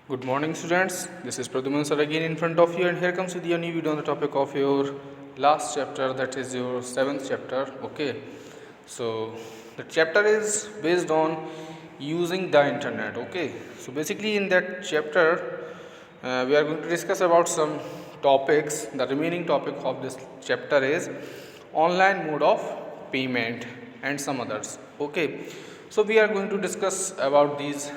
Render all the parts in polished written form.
Good morning, students. This is Pradyuman sir again in front of you, and here comes with your new video on the topic of your last chapter, that is your 7th chapter. Okay, so the chapter is based on using the internet. Okay, so basically in that chapter we are going to discuss about some topics. The remaining topic of this chapter is online mode of payment and some others. Okay, so we are going to discuss about these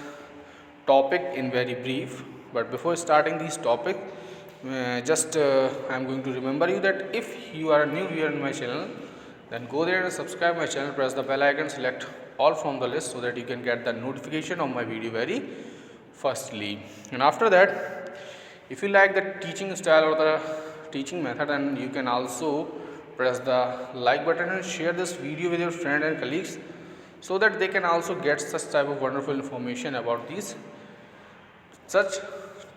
topic in very brief. But before starting this topic, I am going to remember you that if you are new here in my channel, then go there and subscribe my channel, press the bell icon, select all from the list so that you can get the notification of my video very firstly. And after that, if you like the teaching style or the teaching method, then you can also press the like button and share this video with your friend and colleagues so that they can also get such type of wonderful information about these such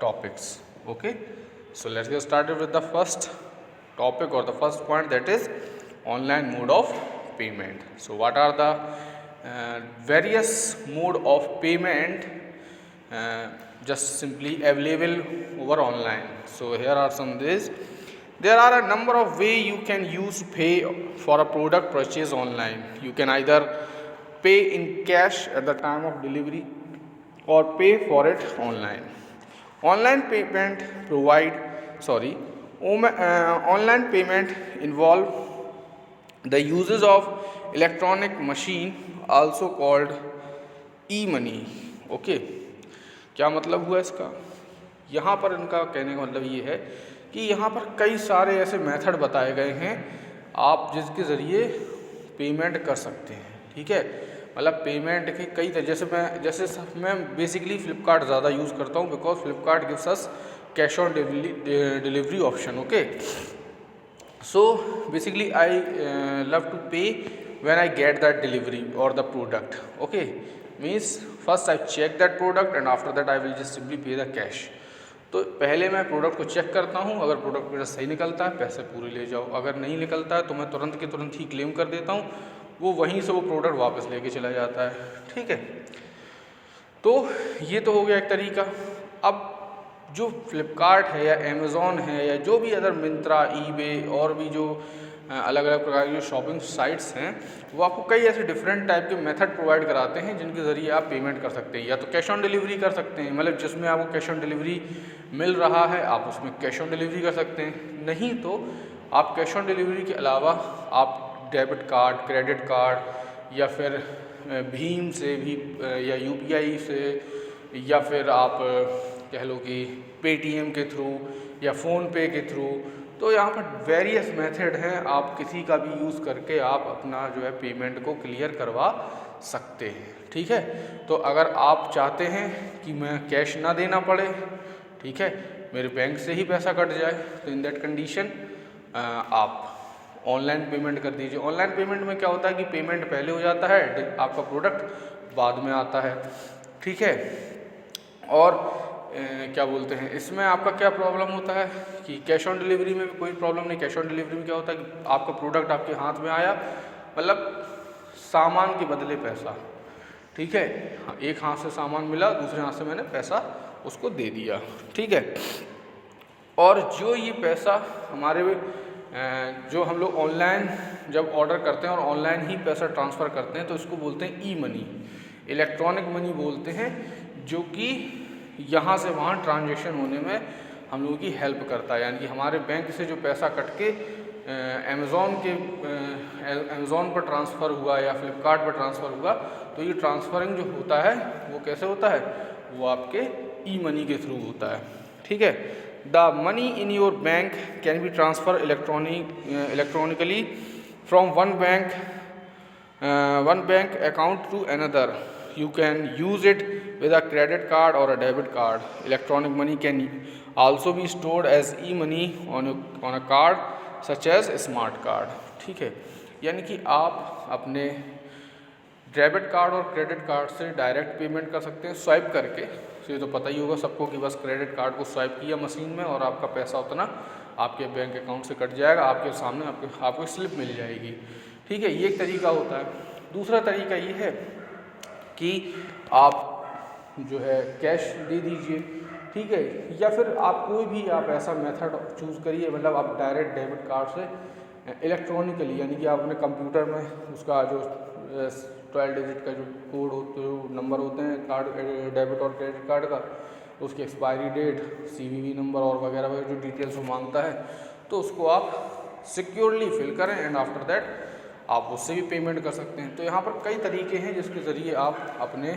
topics. Okay, so let's get started with the first topic or the first point, that is online mode of payment. So what are the various mode of payment just simply available over online? So here are some days. There are a number of ways you can use to pay for a product purchase online. You can either pay in cash at the time of delivery or pay for it online. Online payment online payment involve the uses of electronic machine, also called e-money. Okay, क्या मतलब हुआ इसका? यहाँ पर इनका कहने का मतलब ये है कि यहाँ पर कई सारे ऐसे मेथड बताए गए हैं आप जिसके ज़रिए पेमेंट कर सकते हैं. ठीक है, मतलब पेमेंट के कई जैसे मैं बेसिकली फ़्लिपकार्ट ज़्यादा यूज़ करता हूँ because Flipkart gives us cash on delivery option. Okay, so basically I love to pay when I get that delivery और the product. Okay, means first I check that product and after that I will just simply pay the cash. तो पहले मैं product को check करता हूँ, अगर product मेरा सही निकलता है पैसे पूरे ले जाओ, अगर नहीं निकलता है तो मैं तुरंत के तुरंत ही क्लेम कर देता हूँ, वो वहीं से वो प्रोडक्ट वापस लेके चला जाता है. ठीक है, तो ये तो हो गया एक तरीका. अब जो फ्लिपकार्ट है या अमेज़ॉन है या जो भी अदर मिंत्रा, ईबे और भी जो अलग अलग प्रकार की जो शॉपिंग साइट्स हैं, वो आपको कई ऐसे डिफरेंट टाइप के मेथड प्रोवाइड कराते हैं जिनके ज़रिए आप पेमेंट कर सकते हैं. या तो कैश ऑन डिलीवरी कर सकते हैं, मतलब जिसमें आपको कैश ऑन डिलीवरी मिल रहा है आप उसमें कैश ऑन डिलीवरी कर सकते हैं. नहीं तो आप कैश ऑन डिलीवरी के अलावा आप डेबिट कार्ड, क्रेडिट कार्ड या फिर भीम से भी या यूपीआई से या फिर आप कह लो कि पेटीएम के थ्रू या फ़ोनपे के थ्रू, तो यहाँ पर वेरियस मेथड हैं. आप किसी का भी यूज़ करके आप अपना जो है पेमेंट को क्लियर करवा सकते हैं. ठीक है, तो अगर आप चाहते हैं कि मैं कैश ना देना पड़े, ठीक है, मेरे बैंक से ही पैसा कट जाए, तो इन दैट कंडीशन आप ऑनलाइन पेमेंट कर दीजिए. ऑनलाइन पेमेंट में क्या होता है कि पेमेंट पहले हो जाता है, आपका प्रोडक्ट बाद में आता है. ठीक है, और क्या बोलते हैं, इसमें आपका क्या प्रॉब्लम होता है कि कैश ऑन डिलीवरी में भी कोई प्रॉब्लम नहीं. कैश ऑन डिलीवरी में क्या होता है कि आपका प्रोडक्ट आपके हाथ में आया, मतलब सामान के बदले पैसा. ठीक है, एक हाथ से सामान मिला, दूसरे हाथ से मैंने पैसा उसको दे दिया. ठीक है, और जो ये पैसा हमारे जो हम लोग ऑनलाइन जब ऑर्डर करते हैं और ऑनलाइन ही पैसा ट्रांसफ़र करते हैं तो इसको बोलते हैं ई मनी, इलेक्ट्रॉनिक मनी बोलते हैं, जो कि यहाँ से वहाँ ट्रांजैक्शन होने में हम लोगों की हेल्प करता है. यानी कि हमारे बैंक से जो पैसा कट के अमेज़ॉन पर ट्रांसफ़र हुआ या फ्लिपकार्ट पर ट्रांसफ़र हुआ, तो ये ट्रांसफ़रिंग जो होता है वो कैसे होता है, वो आपके ई मनी के थ्रू होता है. ठीक है, the money in your bank can be transferred electronically from one bank account to another. You can use it with a credit card or a debit card. Electronic money can also be stored as e-money on a card such as a smart card. ठीक है, यानी कि आप अपने debit card और credit card से direct payment कर सकते हैं स्वाइप करके. तो ये तो पता ही होगा सबको कि बस क्रेडिट कार्ड को स्वाइप किया मशीन में और आपका पैसा उतना आपके बैंक अकाउंट से कट जाएगा, आपके सामने आपको स्लिप मिल जाएगी. ठीक है, ये एक तरीका होता है. दूसरा तरीका ये है कि आप जो है कैश दे दीजिए. ठीक है। या फिर आप कोई भी आप ऐसा मेथड चूज़ करिए, मतलब आप डायरेक्ट डेबिट कार्ड से इलेक्ट्रॉनिकली, यानी कि आप अपने कंप्यूटर में उसका जो 12 डिजिट का जो कोड होते जो नंबर होते हैं कार्ड डेबिट और क्रेडिट कार्ड का, उसकी एक्सपायरी डेट, CVV नंबर और वगैरह वगैरह जो डिटेल्स वो मांगता है, तो उसको आप सिक्योरली फिल करें एंड आफ्टर दैट आप उससे भी पेमेंट कर सकते हैं। तो यहाँ पर कई तरीके हैं जिसके ज़रिए आप अपने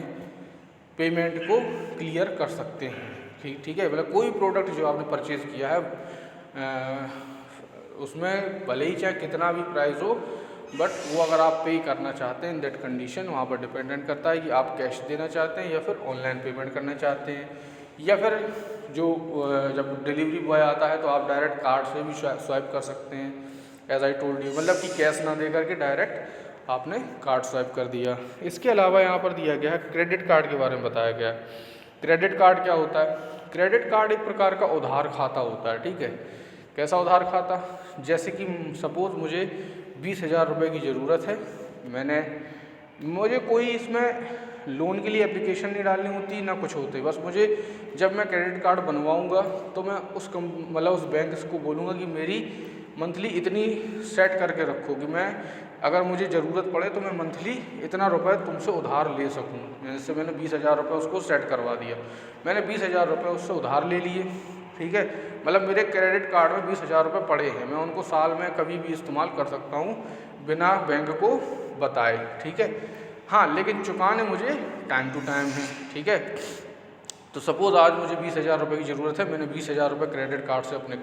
पेमेंट को क्लियर कर सकते हैं। ठीक है, मतलब कोई प्रोडक्ट जो आपने परचेज़ किया है उसमें भले ही चाहे कितना भी प्राइस हो, बट वो अगर आप पे करना चाहते हैं इन दैट कंडीशन, वहाँ पर डिपेंडेंट करता है कि आप कैश देना चाहते हैं या फिर ऑनलाइन पेमेंट करना चाहते हैं, या फिर जो जब डिलीवरी बॉय आता है तो आप डायरेक्ट कार्ड से भी स्वाइप कर सकते हैं, एज आई टोल्ड यू, मतलब कि कैश ना दे करके डायरेक्ट आपने कार्ड स्वाइप कर दिया। इसके अलावा यहाँ पर दिया गया है क्रेडिट कार्ड के बारे में बताया गया है। क्रेडिट कार्ड क्या होता है? क्रेडिट कार्ड एक प्रकार का उधार खाता होता है। ठीक है, कैसा उधार खाता? जैसे कि सपोज़ मुझे 20,000 रुपये की ज़रूरत है, मुझे कोई इसमें लोन के लिए एप्लीकेशन नहीं डालनी होती ना कुछ होते, बस मुझे जब मैं क्रेडिट कार्ड बनवाऊंगा तो मैं उस बैंक को बोलूँगा कि मेरी मंथली इतनी सेट करके रखो कि मैं अगर मुझे ज़रूरत पड़े तो मैं मंथली इतना रुपए तुमसे उधार ले सकूँ। जैसे मैंने 20,000 रुपये उसको सेट करवा दिया, मैंने 20,000 रुपये उससे उधार ले लिए। ठीक है, मतलब मेरे क्रेडिट कार्ड में 20,000 रुपये पड़े हैं, मैं उनको साल में कभी भी इस्तेमाल कर सकता हूँ बिना बैंक को बताए। ठीक है, हाँ, लेकिन चुकाने मुझे टाइम टू टाइम है। ठीक है, तो सपोज़ आज मुझे 20,000 रुपये की ज़रूरत है, मैंने 20,000 रुपये क्रेडिट कार्ड से अपने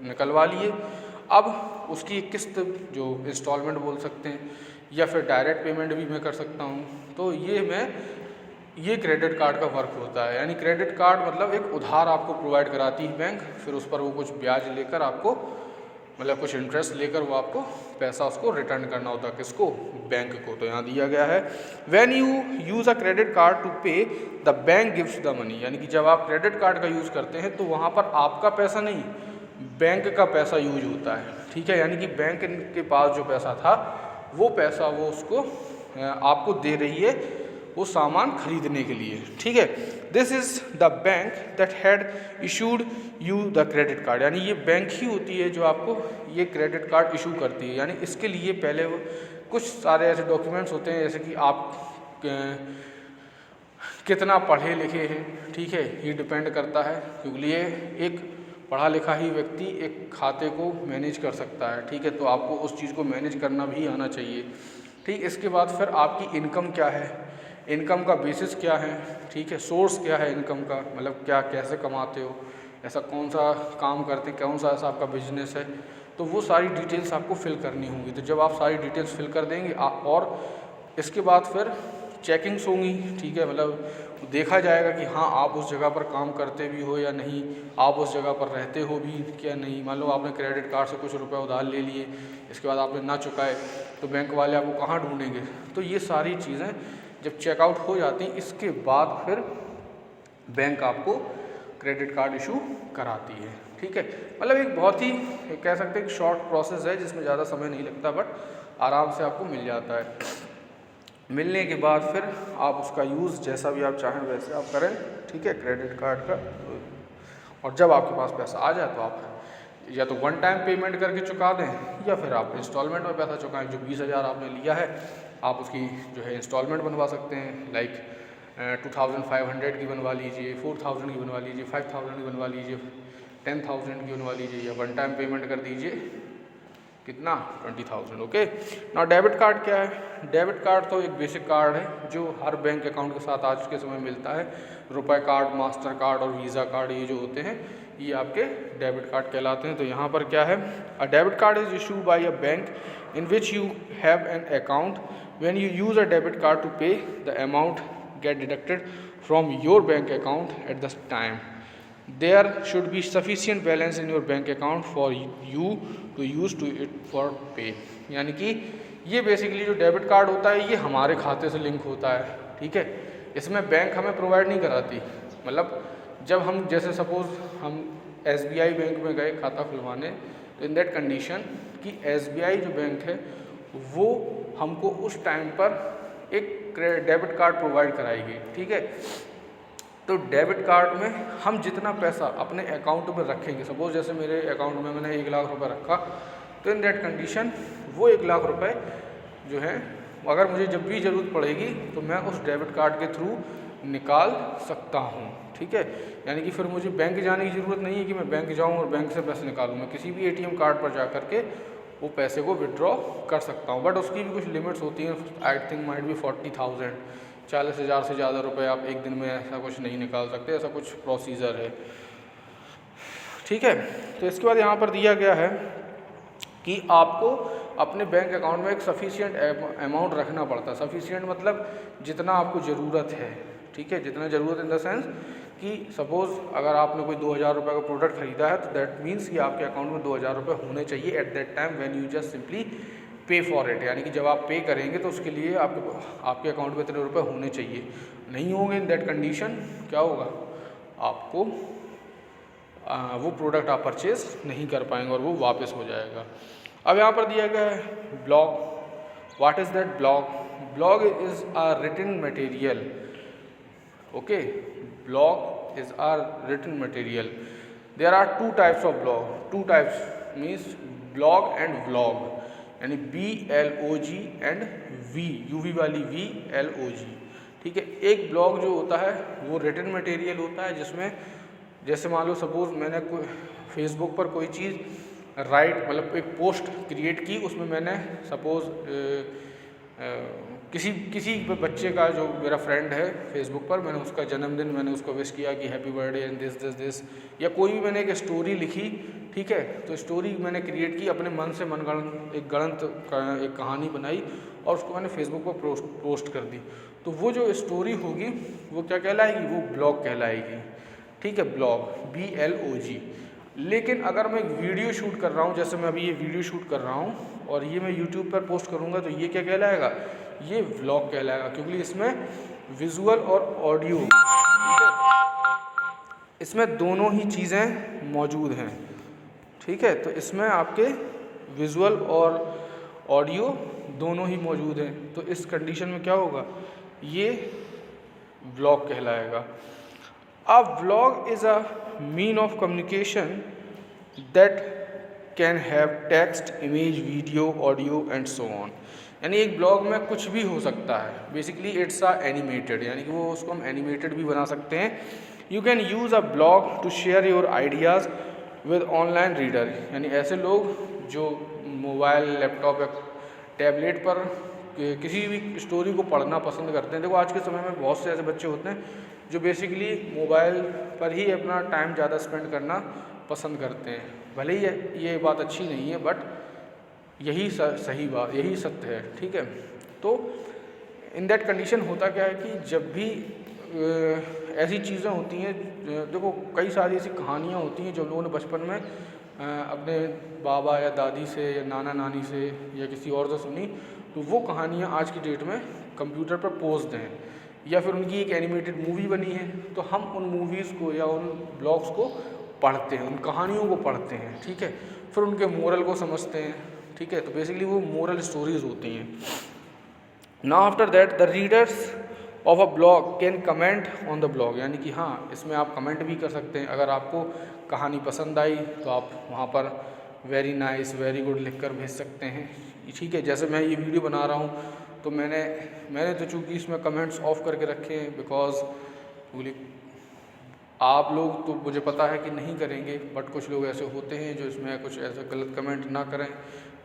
निकलवा लिए। अब उसकी किस्त जो इंस्टॉलमेंट बोल सकते हैं या फिर डायरेक्ट पेमेंट भी मैं कर सकता हूँ। तो ये क्रेडिट कार्ड का वर्क होता है। यानी क्रेडिट कार्ड मतलब एक उधार आपको प्रोवाइड कराती है बैंक, फिर उस पर वो कुछ ब्याज लेकर आपको, मतलब कुछ इंटरेस्ट लेकर वो आपको पैसा उसको रिटर्न करना होता है। किसको? बैंक को। तो यहाँ दिया गया है when you use a credit card to pay the bank gives the money, यानी कि जब आप क्रेडिट कार्ड का यूज़ करते हैं तो वहाँ पर आपका पैसा नहीं, बैंक का पैसा यूज होता है। ठीक है, यानी कि बैंक के पास जो पैसा था वो पैसा वो उसको आपको दे रही है वो सामान खरीदने के लिए। ठीक है, this is the bank that had issued you the credit card, यानी ये बैंक ही होती है जो आपको ये क्रेडिट कार्ड इशू करती है। यानी इसके लिए पहले वो कुछ सारे ऐसे डॉक्यूमेंट्स होते हैं, जैसे कि आप कितना पढ़े लिखे हैं। ठीक है, ये डिपेंड करता है, क्योंकि ये एक पढ़ा लिखा ही व्यक्ति एक खाते को मैनेज कर सकता है। ठीक है, तो आपको उस चीज़ को मैनेज करना भी आना चाहिए। ठीक, इसके बाद फिर आपकी इनकम क्या है, इनकम का बेसिस क्या है। ठीक है, सोर्स क्या है इनकम का, मतलब क्या कैसे कमाते हो, ऐसा कौन सा काम करते, कौन सा ऐसा आपका बिजनेस है, तो वो सारी डिटेल्स आपको फिल करनी होंगी। तो जब आप सारी डिटेल्स फिल कर देंगे और इसके बाद फिर चेकिंग्स होंगी। ठीक है, मतलब देखा जाएगा कि हाँ आप उस जगह पर काम करते भी हो या नहीं, आप उस जगह पर रहते हो भी क्या नहीं। मान लो आपने क्रेडिट कार्ड से कुछ रुपए उधार ले लिए, इसके बाद आपने ना चुकाए, तो बैंक वाले आपको कहाँ ढूंढेंगे। तो ये सारी चीज़ें जब चेकआउट हो जाती हैं, इसके बाद फिर बैंक आपको क्रेडिट कार्ड इशू कराती है। ठीक है, मतलब एक बहुत ही कह सकते हैं कि शॉर्ट प्रोसेस है जिसमें ज़्यादा समय नहीं लगता, बट आराम से आपको मिल जाता है। मिलने के बाद फिर आप उसका यूज़ जैसा भी आप चाहें वैसे आप करें। ठीक है, क्रेडिट कार्ड का। और जब आपके पास पैसा आ जाए तो आप या तो वन टाइम पेमेंट करके चुका दें या फिर आप इंस्टॉलमेंट में पैसा चुकाएं। जो 20,000 आपने लिया है आप उसकी जो है इंस्टॉलमेंट बनवा सकते हैं, लाइक 2,500 की बनवा लीजिए, 4,000 की बनवा लीजिए, 5,000 की बनवा लीजिए, 10,000 की बनवा लीजिए, या वन टाइम पेमेंट कर दीजिए कितना 20,000। ओके, ना डेबिट कार्ड क्या है? डेबिट कार्ड तो एक बेसिक कार्ड है जो हर बैंक अकाउंट के साथ आज के समय मिलता है। रुपए कार्ड, मास्टर कार्ड और वीज़ा कार्ड ये जो होते हैं ये आपके डेबिट कार्ड कहलाते हैं। तो यहाँ पर क्या है, a debit card is issue by a bank in which you have an account. When you use a debit card to pay the amount get deducted from your bank account at the time there should be sufficient balance in your bank account for you to use to it for pay। यानी कि ये basically जो debit card होता है ये हमारे खाते से लिंक होता है। ठीक है, इसमें बैंक हमें प्रोवाइड नहीं कराती। मतलब जब हम जैसे सपोज़ हम SBI बैंक में गए खाता खुलवाने, तो इन दैट कंडीशन कि SBI जो बैंक है वो हमको उस टाइम पर एक डेबिट कार्ड प्रोवाइड कराएगी। ठीक है, तो डेबिट कार्ड में हम जितना पैसा अपने अकाउंट में रखेंगे, सपोज जैसे मेरे अकाउंट में मैंने 1 लाख रुपए रखा, तो इन दैट कंडीशन वो 1 लाख रुपए जो है अगर मुझे जब भी ज़रूरत पड़ेगी तो मैं उस डेबिट कार्ड के थ्रू निकाल सकता हूँ, ठीक है। यानी कि फिर मुझे बैंक जाने की ज़रूरत नहीं है कि मैं बैंक जाऊँ और बैंक से पैसे निकालूँ। मैं किसी भी ATM कार्ड पर जा कर के वो पैसे को विड्रॉ कर सकता हूँ, बट उसकी भी कुछ लिमिट्स होती हैं। आई थिंक माइट भी 40,000, 40,000 से ज़्यादा रुपए आप एक दिन में ऐसा कुछ नहीं निकाल सकते, ऐसा कुछ प्रोसीजर है, ठीक है। तो इसके बाद यहाँ पर दिया गया है कि आपको अपने बैंक अकाउंट में एक सफिशिएंट अमाउंट रखना पड़ता है। सफिशिएंट मतलब जितना आपको ज़रूरत है, ठीक है, जितना ज़रूरत इन द सेंस कि सपोज़ अगर आपने कोई 2,000 रुपये का प्रोडक्ट खरीदा है, तो दैट मीन्स कि आपके अकाउंट में 2,000 रुपये होने चाहिए at that time when you just simply पे फॉर इट। यानी कि जब आप पे करेंगे तो उसके लिए आपके अकाउंट में इतने रुपये होने चाहिए। नहीं होंगे इन दैट कंडीशन क्या होगा, आपको वो प्रोडक्ट आप परचेज़ नहीं कर पाएंगे और वो वापस हो जाएगा। अब यहाँ पर दिया गया है blog. What is that blog? Blog is a written material, okay. Blog is a written material. There are 2 types of blog. 2 types means blog and vlog, यानी BLOG एंड UV वाली VLOG, ठीक है। एक ब्लॉग जो होता है वो written material होता है, जिसमें जैसे मान लो सपोज़ मैंने कोई फेसबुक पर कोई चीज़ मतलब एक पोस्ट क्रिएट की, उसमें मैंने सपोज़ किसी बच्चे का जो मेरा फ्रेंड है फेसबुक पर, मैंने उसका जन्मदिन मैंने उसको विश किया कि हैप्पी बर्थडे एंड दिस, या कोई भी मैंने एक स्टोरी लिखी, ठीक है। तो स्टोरी मैंने क्रिएट की अपने मन से, मनगढ़ंत एक कहानी बनाई और उसको मैंने फेसबुक पर पोस्ट कर दी। तो वो जो स्टोरी होगी वो क्या कहलाएगी, वो ब्लॉग कहलाएगी, ठीक है, ब्लॉग BLOG। लेकिन अगर मैं एक वीडियो शूट कर रहा हूँ, जैसे मैं अभी ये वीडियो शूट कर रहा हूँ और ये मैं यूट्यूब पर पोस्ट करूँगा, तो ये क्या कहलाएगा, ये व्लॉग कहलाएगा, क्योंकि इसमें विजुअल और ऑडियो, ठीक है, इसमें दोनों ही चीज़ें मौजूद हैं, ठीक है। तो इसमें आपके विजुअल और ऑडियो दोनों ही मौजूद हैं, तो इस कंडीशन में क्या होगा, ये व्लॉग कहलाएगा। A vlog is a mean of communication that can have text, image, video, audio and so on। यानी एक ब्लॉग में कुछ भी हो सकता है, बेसिकली इट्स अ एनिमेटेड, यानी कि वो उसको हम एनिमेटेड भी बना सकते हैं। You can use a blog to share your ideas with online reader, यानी ऐसे लोग जो मोबाइल, लैपटॉप या टैबलेट पर किसी भी स्टोरी को पढ़ना पसंद करते हैं। देखो आज के समय में बहुत से ऐसे बच्चे होते हैं जो बेसिकली मोबाइल पर ही अपना टाइम ज़्यादा स्पेंड करना पसंद करते हैं। भले ही ये बात अच्छी नहीं है, बट यही सही बात, यही सत्य है, ठीक है। तो इन दैट कंडीशन होता क्या है कि जब भी ऐसी चीज़ें होती हैं, देखो कई सारी ऐसी कहानियाँ होती हैं जो लोगों ने बचपन में अपने बाबा या दादी से या नाना नानी से या किसी और से सुनी, तो वो कहानियाँ आज की डेट में कंप्यूटर पर पोस्ट हैं, या फिर उनकी एक एनिमेटेड मूवी बनी है, तो हम उन मूवीज़ को या उन ब्लॉग्स को पढ़ते हैं, उन कहानियों को पढ़ते हैं, ठीक है। फिर उनके मोरल को समझते हैं, ठीक है। तो बेसिकली वो मोरल स्टोरीज होती हैं। Now after that the readers of a blog can comment on the blog, यानी कि हाँ, इसमें आप कमेंट भी कर सकते हैं। अगर आपको कहानी पसंद आई तो आप वहाँ पर वेरी नाइस, वेरी गुड लिख कर भेज सकते हैं, ठीक है। जैसे मैं ये वीडियो बना रहा हूँ तो मैंने तो चूँकि इसमें कमेंट्स ऑफ करके रखे हैं, बिकॉज आप लोग तो मुझे पता है कि नहीं करेंगे, बट कुछ लोग ऐसे होते हैं जो इसमें कुछ ऐसे गलत कमेंट ना करें,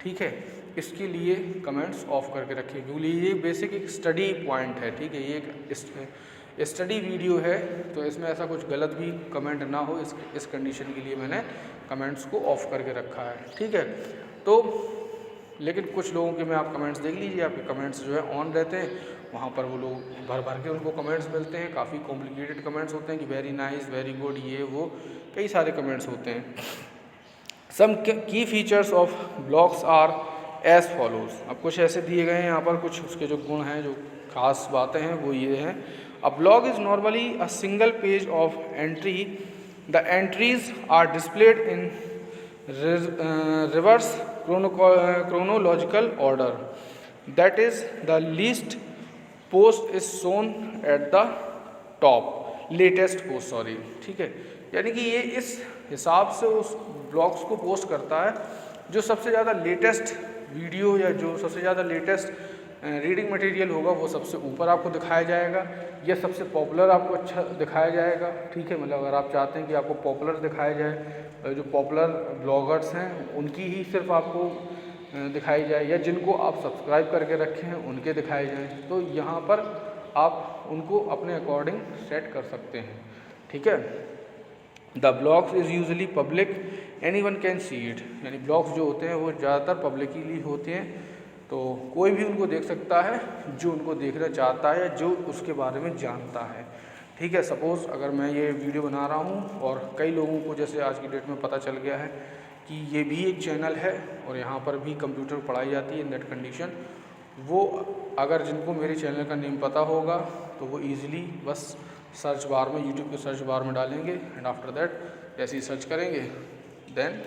ठीक है। इसके लिए कमेंट्स ऑफ करके रखें, क्योंकि ये बेसिक एक स्टडी पॉइंट है, ठीक है। ये एक स्टडी वीडियो है, तो इसमें ऐसा कुछ गलत भी कमेंट ना हो, इस कंडीशन के लिए मैंने कमेंट्स को ऑफ करके रखा है, ठीक है। तो लेकिन कुछ लोगों के में आप कमेंट्स देख लीजिए, आपके कमेंट्स जो है ऑन रहते हैं, वहाँ पर वो लोग भर भर के उनको कमेंट्स मिलते हैं। काफ़ी कॉम्प्लिकेटेड कमेंट्स होते हैं कि वेरी नाइस, वेरी गुड, ये वो कई सारे कमेंट्स होते हैं। Some key features of blogs are as follows. अब कुछ ऐसे दिए गए हैं यहाँ पर, कुछ उसके जो गुण हैं, जो खास बातें हैं वो ये हैं। A blog is normally a single page of entry. The entries are displayed in reverse chronological order, that is the least post is shown at the top। Latest post, sorry, ठीक है। यानी कि ये इस हिसाब से उस ब्लॉग्स को पोस्ट करता है जो सबसे ज़्यादा लेटेस्ट वीडियो या जो सबसे ज़्यादा लेटेस्ट रीडिंग मटेरियल होगा वो सबसे ऊपर आपको दिखाया जाएगा, या सबसे पॉपुलर आपको अच्छा दिखाया जाएगा, ठीक है। मतलब अगर आप चाहते हैं कि आपको पॉपुलर दिखाया जाए, जो पॉपुलर ब्लॉगर्स हैं उनकी ही सिर्फ आपको दिखाई जाए, या जिनको आप सब्सक्राइब करके रखे हैं उनके दिखाए जाएँ, तो यहाँ पर आप उनको अपने अकॉर्डिंग सेट कर सकते हैं, ठीक है। The blogs is usually public, any one can see it, यानी ब्लॉग्स जो होते हैं वो ज़्यादातर पब्लिकली होते हैं, तो कोई भी उनको देख सकता है जो उनको देखना चाहता है या जो उसके बारे में जानता है, ठीक है। सपोज़ अगर मैं ये वीडियो बना रहा हूँ और कई लोगों को जैसे आज की डेट में पता चल गया है कि ये भी एक चैनल है और यहाँ पर भी कंप्यूटर पढ़ाई जाती है इन दैट कंडीशन, वो अगर जिनको मेरे चैनल का नेम पता होगा तो वो ईज़िली बस सर्च बार में, यूट्यूब के सर्च बार में डालेंगे एंड आफ्टर दैट जैसे ही सर्च करेंगे then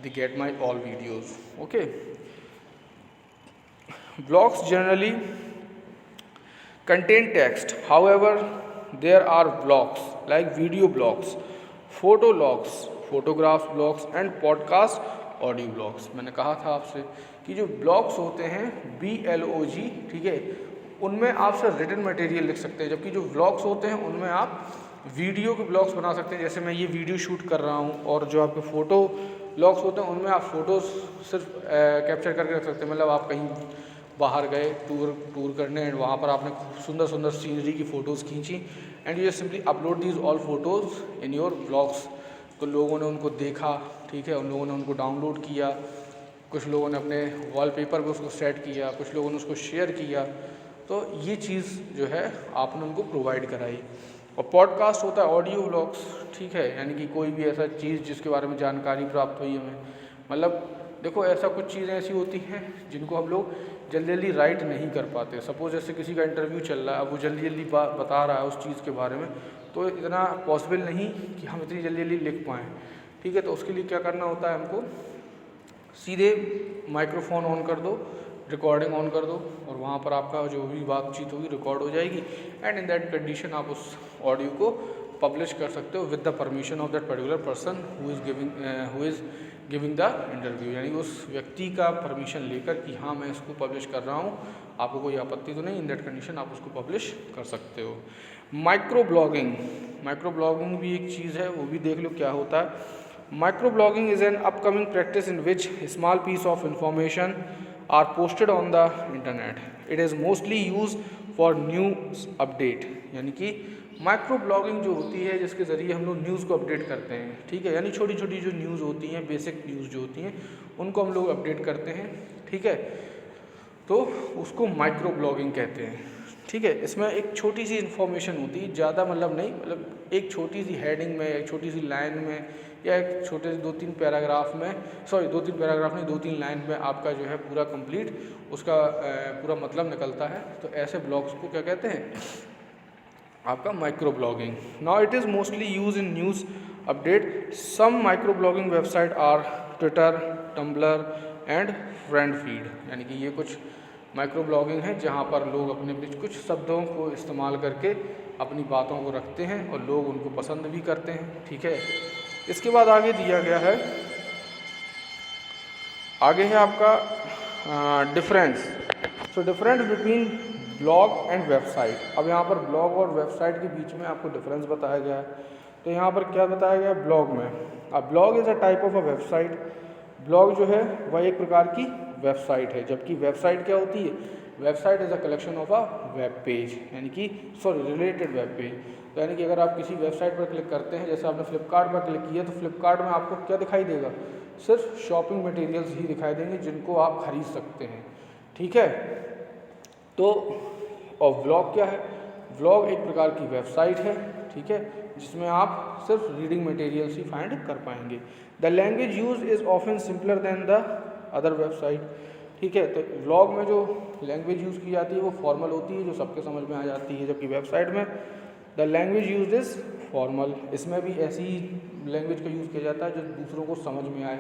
they get my all videos, okay. Blogs generally contain text. However, there are blogs like video blogs, photo logs, photographs blogs and podcast audio blogs. मैंने कहा था आपसे कि जो ब्लॉग्स होते हैं BLOG, ठीक है, उनमें आप सिर्फ रिटन मटेरियल लिख सकते हैं, जबकि जो व्लॉग्स होते हैं उनमें आप वीडियो के ब्लॉग्स बना सकते हैं। जैसे मैं ये वीडियो शूट कर रहा हूँ, और जो आपके फ़ोटो ब्लॉग्स होते हैं उनमें आप फ़ोटोज़ सिर्फ कैप्चर करके रख सकते हैं। मतलब आप कहीं बाहर गए टूर करने एंड वहाँ पर आपने सुंदर सुंदर सीनरी की फ़ोटोज़ खींची and you simply upload these all photos in your blogs, तो लोगों ने उनको देखा, ठीक है, उन लोगों ने उनको डाउनलोड किया, कुछ लोगों ने अपने वॉलपेपर पे उसको सेट किया, कुछ लोगों ने उसको शेयर किया, तो ये चीज़ जो है आपने उनको प्रोवाइड कराई। और पॉडकास्ट होता है ऑडियो व्लॉग्स, ठीक है, यानी कि कोई भी ऐसा चीज़ जिसके बारे में जानकारी प्राप्त हुई हमें, मतलब देखो ऐसा कुछ चीज़ें ऐसी होती हैं जिनको हम लोग जल्दी जल्दी राइट नहीं कर पाते। सपोज जैसे किसी का इंटरव्यू चल रहा है, अब वो जल्दी जल्दी बता रहा है उस चीज़ के बारे में, तो इतना पॉसिबल नहीं कि हम इतनी जल्दी जल्दी लिख पाएँ, ठीक है। तो उसके लिए क्या करना होता है, हमको सीधे माइक्रोफोन ऑन कर दो, रिकॉर्डिंग ऑन कर दो, और वहाँ पर आपका जो भी बातचीत होगी रिकॉर्ड हो जाएगी एंड इन दैट कंडीशन आप उस ऑडियो को पब्लिश कर सकते हो with the permission of that particular person who is giving the interview, यानी उस व्यक्ति का परमिशन लेकर कि हाँ मैं इसको पब्लिश कर रहा हूँ, आपको कोई आपत्ति तो नहीं, इन दैट कंडीशन आप उसको पब्लिश कर सकते हो। माइक्रो ब्लॉगिंग भी एक चीज़ है, वो भी देख लो क्या होता है। Micro blogging is an upcoming practice in which small piece of information are posted on the internet. It is mostly use for news update, यानी कि माइक्रो ब्लॉगिंग जो होती है जिसके ज़रिए हम लोग न्यूज़ को अपडेट करते हैं, ठीक है, यानी छोटी छोटी जो न्यूज़ होती हैं, बेसिक न्यूज़ जो होती हैं उनको हम लोग अपडेट करते हैं, ठीक है, तो उसको माइक्रो ब्लॉगिंग कहते हैं, ठीक है। इसमें एक छोटी सी इन्फॉर्मेशन होती है, ज़्यादा मतलब नहीं, मतलब एक छोटी सी हेडिंग में, एक छोटी सी लाइन में, या एक छोटे से 2-3 पैराग्राफ में, सॉरी 2-3 पैराग्राफ नहीं, 2-3 लाइन में आपका जो है पूरा कंप्लीट उसका पूरा मतलब निकलता है, तो ऐसे ब्लॉग्स को क्या कहते हैं, आपका micro blogging. Now it is mostly use in news update. Some micro blogging website are Twitter, Tumblr and friend feed, यानी कि ये कुछ माइक्रो ब्लॉगिंग है जहाँ पर लोग अपने बीच कुछ शब्दों को इस्तेमाल करके अपनी बातों को रखते हैं और लोग उनको पसंद भी करते हैं, ठीक है। इसके बाद आगे दिया गया है, आगे है आपका difference. So difference between blog and website. अब यहाँ पर ब्लॉग और वेबसाइट के बीच में आपको डिफरेंस बताया गया है। तो यहाँ पर क्या बताया गया है ब्लॉग में, अब blog is a type of a website. Blog जो है वह एक प्रकार की वेबसाइट है, जबकि वेबसाइट क्या होती है, website is a collection of a web page, यानी कि रिलेटेड वेब पेज। तो यानी कि अगर आप किसी वेबसाइट पर क्लिक करते हैं, जैसे आपने फ्लिपकार्ट पर क्लिक किया, तो फ्लिपकार्ट में आपको क्या दिखाई देगा, सिर्फ शॉपिंग मटेरियल्स ही दिखाई देंगे जिनको आप खरीद सकते हैं, ठीक है। तो और व्लॉग क्या है, व्लॉग एक प्रकार की वेबसाइट है, ठीक है, जिसमें आप सिर्फ रीडिंग मटेरियल्स ही फाइंड कर पाएंगे। The language use is often simpler than the other website, ठीक है। तो व्लॉग में जो लैंग्वेज यूज़ की जाती है वो फॉर्मल होती है, जो सबके समझ में आ जाती है, जबकि वेबसाइट में the language use is formal, इसमें भी ऐसी ही लैंग्वेज का यूज़ किया जाता है जो दूसरों को समझ में आए।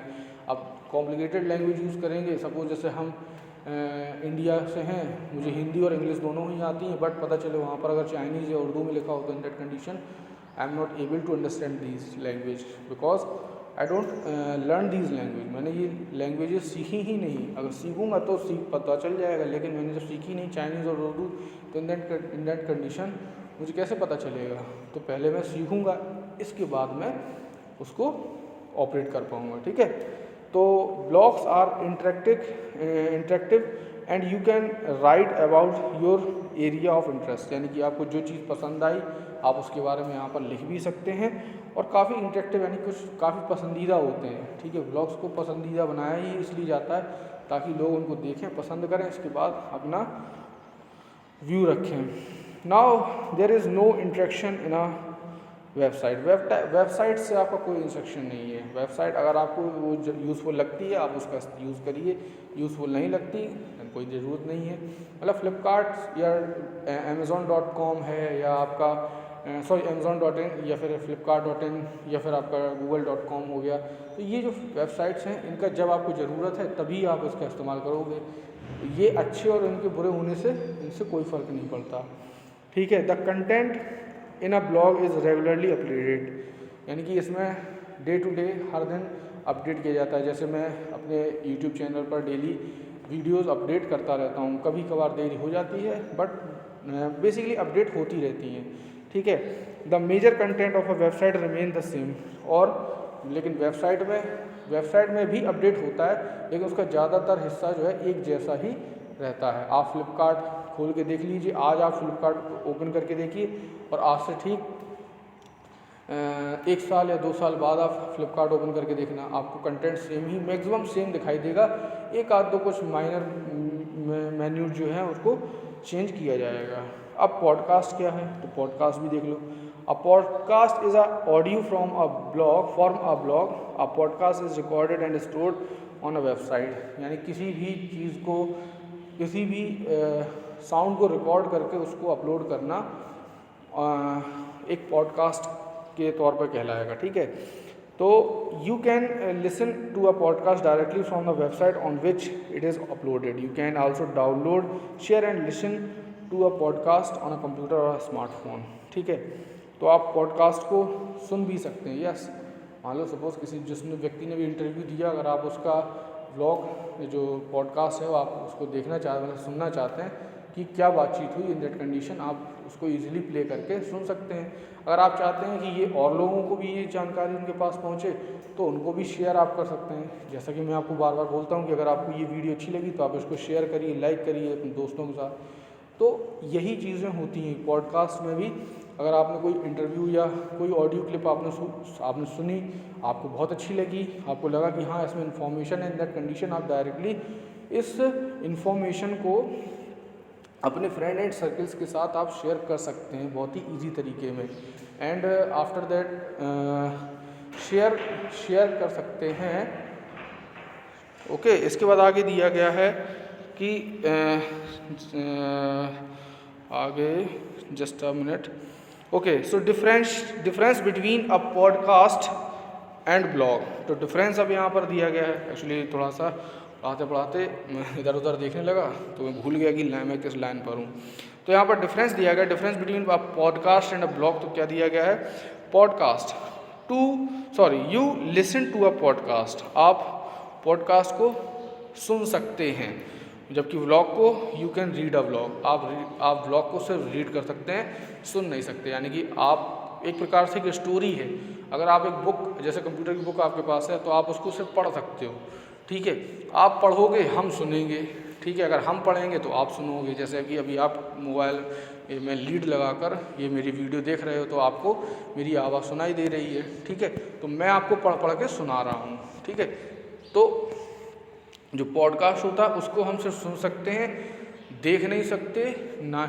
अब कॉम्प्लिकेटेड लैंग्वेज यूज़ करेंगे, सपोज जैसे हम इंडिया से हैं, मुझे हिंदी और इंग्लिश दोनों ही आती हैं, बट पता चले वहाँ पर अगर चाइनीज़ या उर्दू में लिखा हो तो in that condition I am not able to understand this language because I don't learn these language. मैंने ये लैंग्वेजेस सीखी ही नहीं, अगर सीखूंगा तो पता चल जाएगा, लेकिन मैंने जब सीखी नहीं चाइनीज़ और उर्दू, तो इन दैट कंडीशन मुझे कैसे पता चलेगा? तो पहले मैं सीखूंगा, इसके बाद मैं उसको ऑपरेट कर पाऊंगा। ठीक है, तो blogs are interactive and you can write about your area of interest, यानी कि आपको जो चीज़ पसंद आई आप उसके बारे में यहाँ पर लिख भी सकते हैं, और काफ़ी इंटरेक्टिव यानी कुछ काफ़ी पसंदीदा होते हैं। ठीक है, ब्लॉग्स को पसंदीदा बनाया ही इसलिए जाता है ताकि लोग उनको देखें, पसंद करें, इसके बाद अपना व्यू रखें। Now there is no interaction in a website. Website से आपका कोई इंस्ट्रक्शन नहीं है। वेबसाइट अगर आपको वो यूज़फुल लगती है आप उसका यूज़ करिए, यूज़फुल नहीं लगती कोई ज़रूरत नहीं है। मतलब फ्लिपकार्ट या Amazon.com है, या आपका Amazon.in या फिर Flipkart.in या फिर आपका Google.com हो गया, तो ये जो वेबसाइट्स हैं इनका जब आपको ज़रूरत है तभी आप इसका इस्तेमाल करोगे। ये अच्छे और इनके बुरे होने से इनसे कोई फ़र्क नहीं पड़ता। ठीक है, the content in a blog is regularly updated, यानी कि इसमें डे टू डे हर दिन अपडेट किया जाता है। जैसे मैं अपने यूट्यूब चैनल पर डेली वीडियोस अपडेट करता रहता हूँ, कभी कभार देरी हो जाती है बट बेसिकली अपडेट होती रहती हैं। ठीक है, the major content of a website remain the same, और लेकिन वेबसाइट में भी अपडेट होता है, लेकिन उसका ज़्यादातर हिस्सा जो है एक जैसा ही रहता है। आप फ्लिपकार्ट खोल के देख लीजिए, आज आप फ्लिपकार्ट ओपन करके देखिए और आज से ठीक 1 साल या 2 साल बाद आप फ्लिपकार्ट ओपन करके देखना, आपको कंटेंट सेम ही मैक्सिमम सेम दिखाई देगा। एक आध दो कुछ माइनर मेन्यू जो है उसको चेंज किया जाएगा। अब पॉडकास्ट क्या है, तो पॉडकास्ट भी देख लो। A podcast is a audio from a blog. A podcast is recorded and stored on a website, यानी किसी भी चीज़ को, किसी भी साउंड को रिकॉर्ड करके उसको अपलोड करना एक पॉडकास्ट के तौर पर कहलाएगा। ठीक है, तो you can listen to a podcast directly from the website on which it is uploaded. You can also download, share and listen to a podcast on a computer और स्मार्टफोन। ठीक है, तो आप पॉडकास्ट को सुन भी सकते हैं। यस, मान लो सपोज़ किसी जिसने व्यक्ति ने भी इंटरव्यू दिया, अगर आप उसका व्लॉग जो पॉडकास्ट है वो आप उसको देखना चाहते हैं, सुनना चाहते हैं कि क्या बातचीत हुई, इन दैट कंडीशन आप उसको ईजिली प्ले करके सुन सकते हैं। अगर आप चाहते हैं कि ये और लोगों को भी ये जानकारी उनके पास पहुंचे तो उनको भी शेयर आप कर सकते हैं। जैसा कि मैं आपको बार बार बोलता हूं कि अगर आपको ये वीडियो अच्छी लगी तो आप इसको शेयर करिए, लाइक करिए अपने दोस्तों के साथ। तो यही चीज़ें होती हैं पॉडकास्ट में भी। अगर आपने कोई इंटरव्यू या कोई ऑडियो क्लिप आपने सुनी, आपको बहुत अच्छी लगी, आपको लगा कि हाँ इसमें इन्फॉर्मेशन है, इन दैट कंडीशन आप डायरेक्टली इस इंफॉर्मेशन को अपने फ्रेंड एंड सर्कल्स के साथ आप शेयर कर सकते हैं बहुत ही इजी तरीके में। एंड आफ्टर दैट शेयर कर सकते हैं। ओके, इसके बाद आगे दिया गया है कि आगे just a minute. Okay, so difference between a podcast and blog. तो डिफरेंस अब यहाँ पर दिया गया है। एक्चुअली थोड़ा सा पढ़ाते इधर उधर देखने लगा तो मैं भूल गया कि मैं किस लाइन पर हूँ। तो यहाँ पर डिफरेंस दिया गया, difference between a podcast and a blog. तो क्या दिया गया है, podcast you listen to a podcast, आप पॉडकास्ट को सुन सकते हैं, जबकि व्लॉग को you can read a vlog, आप व्लॉग को सिर्फ रीड कर सकते हैं, सुन नहीं सकते। यानी कि आप एक प्रकार से एक स्टोरी है, अगर आप एक बुक जैसे कंप्यूटर की बुक आपके पास है तो आप उसको सिर्फ पढ़ सकते हो। ठीक है, आप पढ़ोगे हम सुनेंगे। ठीक है, अगर हम पढ़ेंगे तो आप सुनोगे। जैसे कि अभी आप मोबाइल में लीड लगाकर ये मेरी वीडियो देख रहे हो तो आपको मेरी आवाज़ सुनाई दे रही है। ठीक है, तो मैं आपको पढ़ के सुना रहा हूँ। ठीक है, तो जो पॉडकास्ट होता है उसको हम सिर्फ सुन सकते हैं, देख नहीं सकते, ना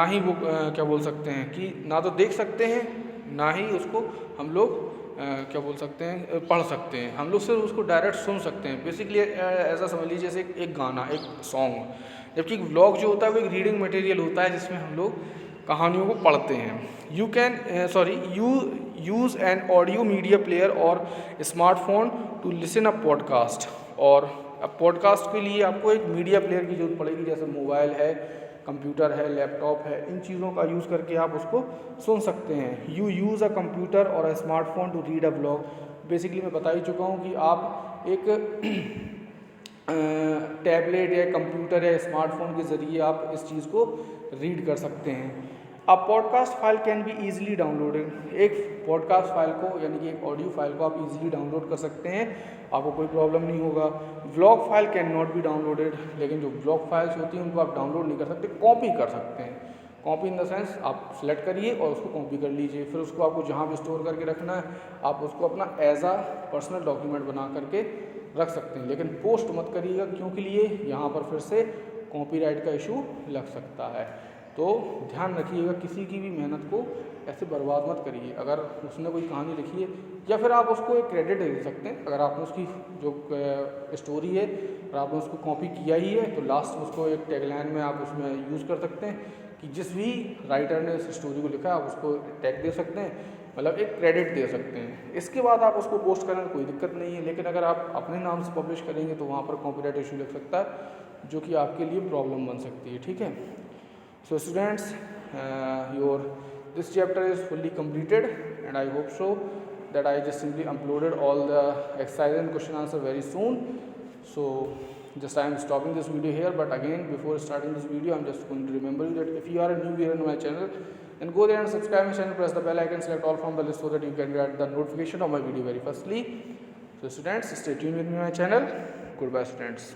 ही वो क्या बोल सकते हैं कि ना तो देख सकते हैं ना ही उसको हम लोग क्या बोल सकते हैं पढ़ सकते हैं। हम लोग सिर्फ उसको डायरेक्ट सुन सकते हैं। बेसिकली ऐसा समझ लीजिए जैसे एक गाना, एक सॉन्ग। जबकि व्लॉग जो होता है वो एक रीडिंग मटेरियल होता है जिसमें हम लोग कहानियों को पढ़ते हैं। You use an audio media player और smartphone to listen a podcast. और अब पॉडकास्ट के लिए आपको एक मीडिया प्लेयर की जरूरत पड़ेगी, जैसे मोबाइल है कंप्यूटर है, लैपटॉप है, इन चीज़ों का यूज़ करके आप उसको सुन सकते हैं। यू यूज़ अ कंप्यूटर और a smartphone to read a blog. Basically मैं बता ही चुका हूँ कि आप एक टैबलेट या कंप्यूटर या स्मार्टफोन के ज़रिए आप इस चीज़ को रीड कर सकते हैं। अब podcast file can be easily downloaded. एक पॉडकास्ट फाइल को यानी कि एक ऑडियो फाइल को आप ईजिली डाउनलोड कर सकते हैं, आपको कोई प्रॉब्लम नहीं होगा। Vlog file can not be downloaded, लेकिन जो व्लॉग फाइल्स होती हैं उनको आप डाउनलोड नहीं कर सकते, कॉपी कर सकते हैं। कॉपी इन द सेंस आप सेलेक्ट करिए और उसको कॉपी कर लीजिए, फिर उसको आपको जहाँ भी स्टोर करके रखना है आप उसको अपना एज आ पर्सनल डॉक्यूमेंट बना करके रख सकते हैं, लेकिन पोस्ट मत करिएगा। क्यों के लिए? यहाँ पर फिर से कॉपीराइट का इशू लग सकता है। तो ध्यान रखिएगा, किसी की भी मेहनत को ऐसे बर्बाद मत करिए। अगर उसने कोई कहानी लिखी है या फिर आप उसको एक क्रेडिट दे सकते हैं, अगर आपने उसकी जो स्टोरी है और आपने उसको कॉपी किया ही है तो लास्ट में उसको एक टैगलाइन में आप उसमें यूज़ कर सकते हैं कि जिस भी राइटर ने इस स्टोरी को लिखा है आप उसको टैग दे सकते हैं, मतलब एक क्रेडिट दे सकते हैं। इसके बाद आप उसको पोस्ट करने में कोई दिक्कत नहीं है, लेकिन अगर आप अपने नाम से पब्लिश करेंगे तो वहाँ पर कॉपीराइट इशू लग सकता है, जो कि आपके लिए प्रॉब्लम बन सकती है। ठीक है, so students, this chapter is fully completed and I hope so that I just simply uploaded all the exercise and question answer very soon. So just I am stopping this video here, but again before starting this video I'm just going to remember you that if you are a new viewer in my channel, then go there and subscribe my channel, press the bell icon, select all from the list so that you can get the notification of my video very firstly. So students, stay tuned with me on my channel. Goodbye students.